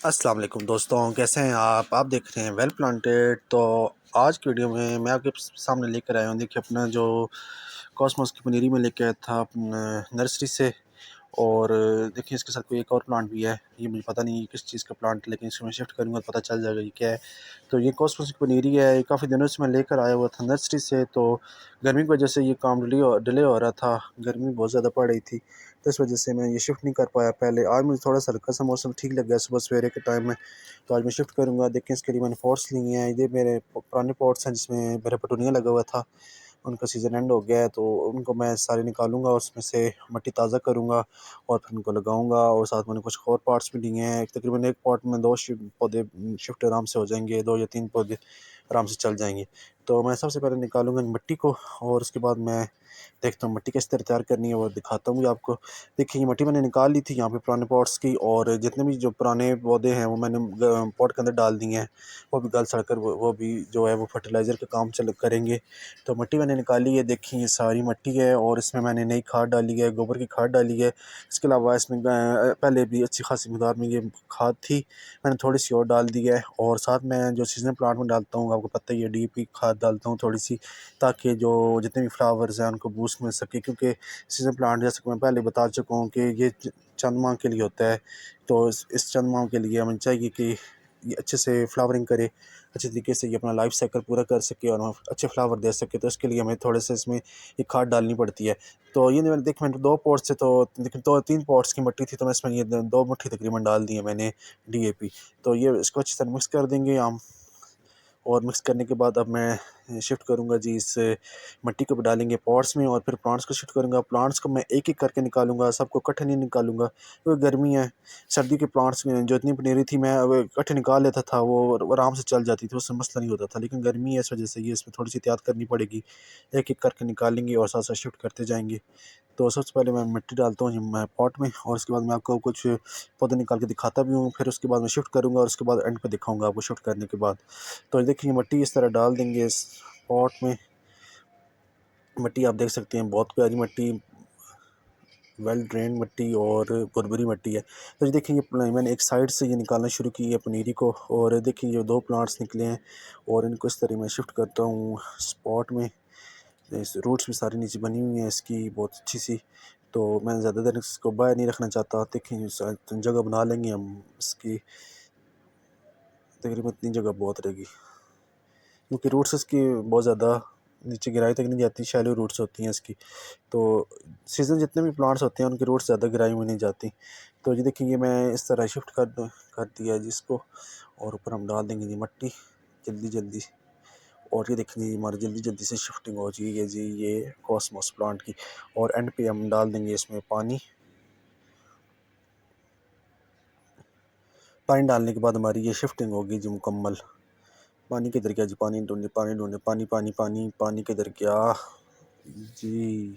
अस्सलाम वालेकुम दोस्तों, कैसे हैं आप देख रहे हैं वेल प्लांटेड। तो आज की वीडियो में मैं आपके सामने लेकर आया हूँ। देखिए अपना जो कॉस्मोस की पनीरी में लेके आया था अपना नर्सरी से। और देखिए इसके साथ कोई एक और प्लांट भी है, ये मुझे पता नहीं किस चीज़ का प्लांट, लेकिन इसको मैं शिफ्ट करूँगा तो पता चल जाएगा ये क्या है। तो ये कॉस्मोस की पनीरी है, ये काफ़ी दिनों से मैं लेकर आया हुआ था नर्सरी से। तो गर्मी की वजह से ये काम डिले हो रहा था, गर्मी बहुत ज़्यादा पड़ रही थी, तो इस वजह से मैं ये शिफ्ट नहीं कर पाया पहले। आज मुझे थोड़ा सा हल्का सा मौसम ठीक लग गया सुबह सवेरे के टाइम में, तो आज मैं शिफ्ट करूँगा। देखें इसके लिए मैंने पॉट्स लिए हैं, ये मेरे पुराने पॉट्स हैं जिसमें मेरा पटूनिया लगा हुआ था, उनका सीज़न एंड हो गया है, तो उनको मैं सारे निकालूंगा, उसमें से मिट्टी ताज़ा करूँगा और फिर उनको लगाऊंगा। और साथ मैंने कुछ और पार्ट्स भी लिए हैं, तकरीबन एक पॉट में दो पौधे शिफ्ट आराम से हो जाएंगे, दो या तीन पौधे आराम से चल जाएंगे। तो मैं सबसे पहले निकालूंगा मिट्टी को, और उसके बाद मैं देखता हूँ मिट्टी किस तरह तैयार करनी है, वो दिखाता हूँ आपको। देखिए ये मिट्टी मैंने निकाल ली थी यहाँ पे पुराने पॉट्स की, और जितने भी जो पुराने पौधे हैं वो मैंने पॉट के अंदर डाल दिए हैं। वो भी गल सड़ कर वो भी जो है वो फर्टिलाइज़र का काम चल करेंगे। तो मिट्टी मैंने निकाली है, देखिए ये सारी मिट्टी है, और इसमें मैंने नई खाद डाली है, गोबर की खाद डाली है। इसके अलावा इसमें पहले भी अच्छी खासी मकदार में ये खाद थी, मैंने थोड़ी सी और डाल दी है। और साथ में जो सीजनल प्लांट में डालता हूँ, आपको पता ही है, डीएपी खाद डालता हूँ थोड़ी सी, ताकि जो जितने भी फ्लावर्स हैं उनको बूस्ट मिल सके। क्योंकि सीजन प्लांट जैसे कि मैं पहले बता चुका हूँ कि ये चंद माह के लिए होता है, तो इस चंद माह के लिए हमें चाहिए कि ये अच्छे से फ्लावरिंग करे, अच्छे तरीके से ये अपना लाइफ साइकिल पूरा कर सके और हम अच्छे फ्लावर दे सके। तो इसके लिए हमें थोड़े से इसमें एक खाद डालनी पड़ती है। तो ये मैंने दो पॉट्स से, तो लेकिन दो तीन पॉट्स की मिट्टी थी, तो मैं इसमें ये दो मुट्ठी तकरीबन डाल दी है मैंने डीएपी। तो ये इसको अच्छी तरह मिक्स कर देंगे हम, और मिक्स करने के बाद अब मैं शिफ्ट करूँगा जी इस मिट्टी को भी डालेंगे पॉट्स में, और फिर प्लांट्स को शिफ्ट करूँगा। प्लांट्स को मैं एक एक करके निकालूंगा, सबको इकट्ठे नहीं निकालूंगा क्योंकि गर्मी है। सर्दी के प्लांट्स में जो इतनी पनीरी थी मैं अब इकट्ठे निकाल लेता था, वो आराम से चल जाती थी, उससे मसला नहीं होता था। लेकिन गर्मी है, इस वजह से ये इसमें थोड़ी सी एहतियात करनी पड़ेगी, एक एक करके निकालेंगे और साथ साथ शिफ्ट करते जाएंगे। तो सबसे पहले मैं मिट्टी डालता हूँ मैं पॉट में, और उसके बाद मैं आपको कुछ पौधे निकाल के दिखाता भी हूँ। फिर उसके बाद मैं शिफ्ट करूँगा, और उसके बाद एंड पे दिखाऊंगा आपको शिफ्ट करने के बाद। तो देखिए मिट्टी इस तरह डाल देंगे इस पॉट में। मिट्टी आप देख सकते हैं, बहुत प्यारी मिट्टी, वेल ड्रेन मिट्टी और भुरभुरी मिट्टी है। तो ये देखिए ये मैंने एक साइड से ये निकालना शुरू की है पनीरी को, और देखिए ये दो प्लांट्स निकले हैं, और इनको इस तरह मैं शिफ्ट करता हूँ स्पॉट में। इस रूट्स भी सारी नीचे बनी हुई हैं इसकी बहुत अच्छी सी। तो मैं ज़्यादा देर इसको बाहर नहीं रखना चाहता। देखिए जगह बना लेंगे हम इसकी, तकरीबन इतनी जगह बहुत रहेगी, क्योंकि रूट्स इसकी बहुत ज़्यादा नीचे गहराई तक नहीं जाती, शैलो रूट्स होती हैं इसकी। तो सीज़न जितने भी प्लांट्स होते हैं उनकी रूट्स ज़्यादा गहराई में नहीं जाती। तो ये देखिए ये मैं इस तरह शिफ्ट कर दिया जिसको, और ऊपर हम डाल देंगे जी मिट्टी जल्दी जल्दी। और ये देखिए जी हमारी जल्दी जल्दी से शिफ्टिंग हो जाएगी है जी ये कॉस्मोस प्लांट की। और एंड पे हम डाल देंगे इसमें पानी। पानी डालने के बाद हमारी ये शिफ्टिंग होगी जी मुकम्मल। पानी किधर गया जी, पानी ढूंढे पानी ढूंढे, पानी पानी पानी पानी किधर गया जी,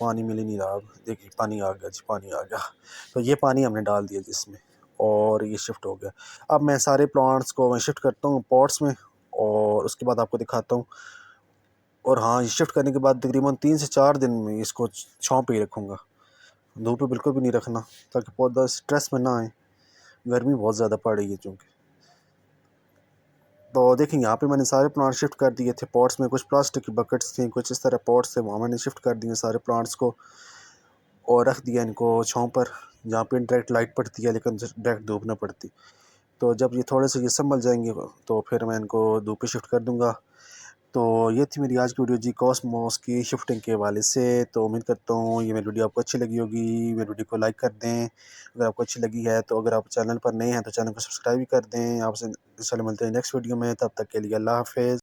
पानी मिल ही नहीं रहा। अब देखिए पानी आ गया जी, पानी आ गया। तो ये पानी हमने डाल दिया जिसमें, और ये शिफ्ट हो गया। अब मैं सारे प्लांट्स को मैं शिफ्ट करता हूँ पॉट्स में, और उसके बाद आपको दिखाता हूँ। और हाँ, ये शिफ्ट करने के बाद तकरीबन 3 से 4 दिन में इसको छाँव पे ही रखूँगा, धूप पे बिल्कुल भी नहीं रखना, ताकि पौधा स्ट्रेस में ना आए, गर्मी बहुत ज़्यादा पड़ रही है चूँकि। तो देखें यहाँ पे मैंने सारे प्लांट शिफ्ट कर दिए थे पॉट्स में, कुछ प्लास्टिक की बकेट्स थी, कुछ इस तरह पॉट्स थे, वहाँ मैंने शिफ्ट कर दिए सारे प्लांट्स को, और रख दिया इनको छाँव पर, जहाँ पे डायरेक्ट लाइट पड़ती है लेकिन डायरेक्ट धूप ना पड़ती। तो जब ये थोड़े से ये संभल जाएंगे तो फिर मैं इनको धूप पे शिफ्ट कर दूँगा। तो ये थी मेरी आज की वीडियो जी कॉस्मोस की शिफ्टिंग के हवाले से। तो उम्मीद करता हूँ ये मेरी वीडियो आपको अच्छी लगी होगी। मेरी वीडियो को लाइक कर दें अगर आपको अच्छी लगी है, तो अगर आप चैनल पर नए हैं तो चैनल को सब्सक्राइब भी कर दें। आपसे इंशाल्लाह मिलते हैं नेक्स्ट वीडियो में, तब तक के लिए अल्लाह हाफ़िज़।